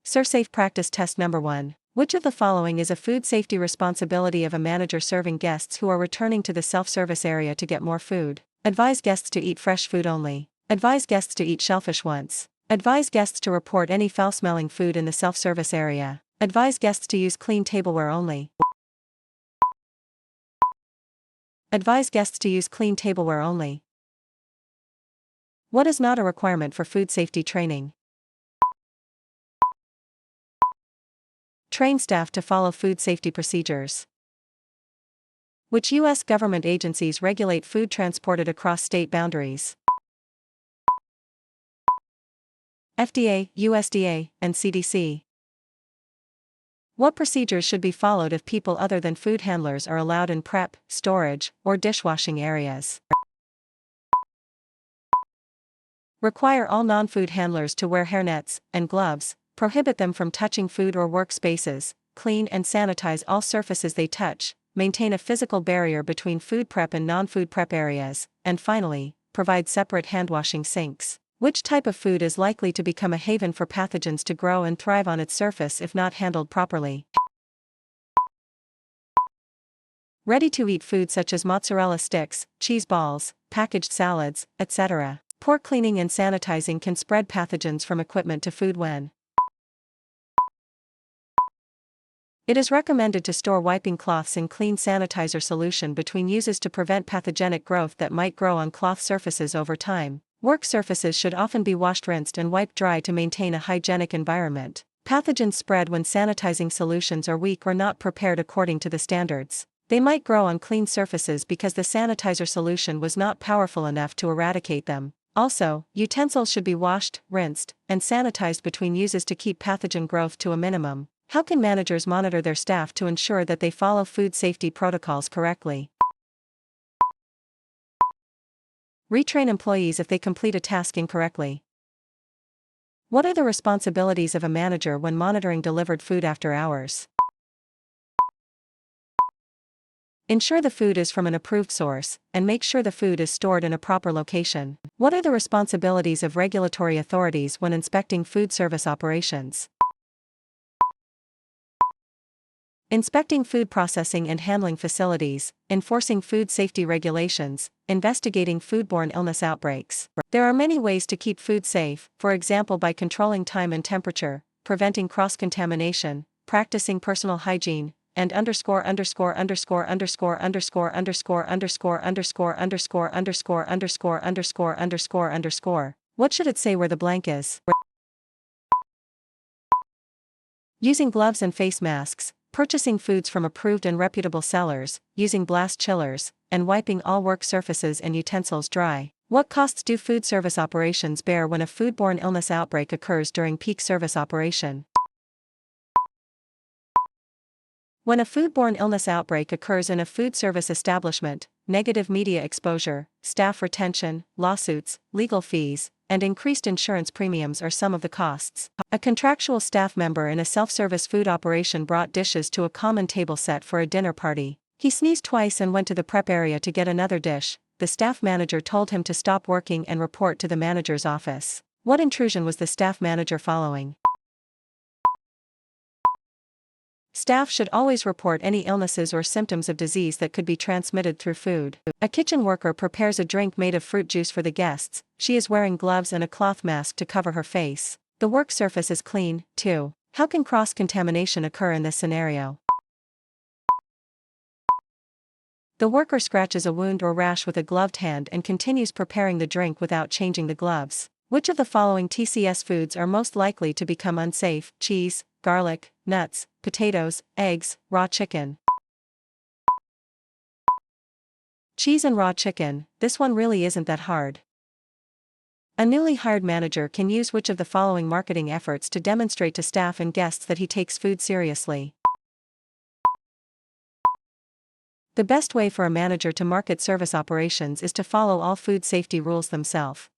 ServSafe Practice Test Number 1. Which of the following is a food safety responsibility of a manager serving guests who are returning to the self-service area to get more food? Advise guests to eat fresh food only. Advise guests to eat shellfish once. Advise guests to report any foul-smelling food in the self-service area. Advise guests to use clean tableware only. Advise guests to use clean tableware only. What is not a requirement for food safety training? Train staff to follow food safety procedures. Which U.S. government agencies regulate food transported across state boundaries? FDA, USDA, and CDC. What procedures should be followed if people other than food handlers are allowed in prep, storage, or dishwashing areas? Require all non-food handlers to wear hairnets and gloves, prohibit them from touching food or workspaces, clean and sanitize all surfaces they touch, maintain a physical barrier between food prep and non-food prep areas, and finally, provide separate hand-washing sinks. Which type of food is likely to become a haven for pathogens to grow and thrive on its surface if not handled properly? Ready-to-eat food such as mozzarella sticks, cheese balls, packaged salads, etc. Poor cleaning and sanitizing can spread pathogens from equipment to food when it is recommended to store wiping cloths in clean sanitizer solution between uses to prevent pathogenic growth that might grow on cloth surfaces over time. Work surfaces should often be washed, rinsed, and wiped dry to maintain a hygienic environment. Pathogens spread when sanitizing solutions are weak or not prepared according to the standards. They might grow on clean surfaces because the sanitizer solution was not powerful enough to eradicate them. Also, utensils should be washed, rinsed, and sanitized between uses to keep pathogen growth to a minimum. How can managers monitor their staff to ensure that they follow food safety protocols correctly? Retrain employees if they complete a task incorrectly. What are the responsibilities of a manager when monitoring delivered food after hours? Ensure the food is from an approved source, and make sure the food is stored in a proper location. What are the responsibilities of regulatory authorities when inspecting food service operations? Inspecting food processing and handling facilities, enforcing food safety regulations, investigating foodborne illness outbreaks. There are many ways to keep food safe, for example by controlling time and temperature, preventing cross-contamination, practicing personal hygiene, and underscore. What should it say where the blank is? Using gloves and face masks, purchasing foods from approved and reputable sellers, using blast chillers, and wiping all work surfaces and utensils dry. What costs do food service operations bear when a foodborne illness outbreak occurs during peak service operation? When a foodborne illness outbreak occurs in a food service establishment, negative media exposure, staff retention, lawsuits, legal fees, and increased insurance premiums are some of the costs. A contractual staff member in a self-service food operation brought dishes to a common table set for a dinner party. He sneezed twice and went to the prep area to get another dish. The staff manager told him to stop working and report to the manager's office. What intrusion was the staff manager following? Staff should always report any illnesses or symptoms of disease that could be transmitted through food. A kitchen worker prepares a drink made of fruit juice for the guests. She is wearing gloves and a cloth mask to cover her face. The work surface is clean, too. How can cross-contamination occur in this scenario? The worker scratches a wound or rash with a gloved hand and continues preparing the drink without changing the gloves. Which of the following TCS foods are most likely to become unsafe? Cheese, garlic, nuts, potatoes, eggs, raw chicken. Cheese and raw chicken, this one really isn't that hard. A newly hired manager can use which of the following marketing efforts to demonstrate to staff and guests that he takes food seriously? The best way for a manager to market service operations is to follow all food safety rules themselves.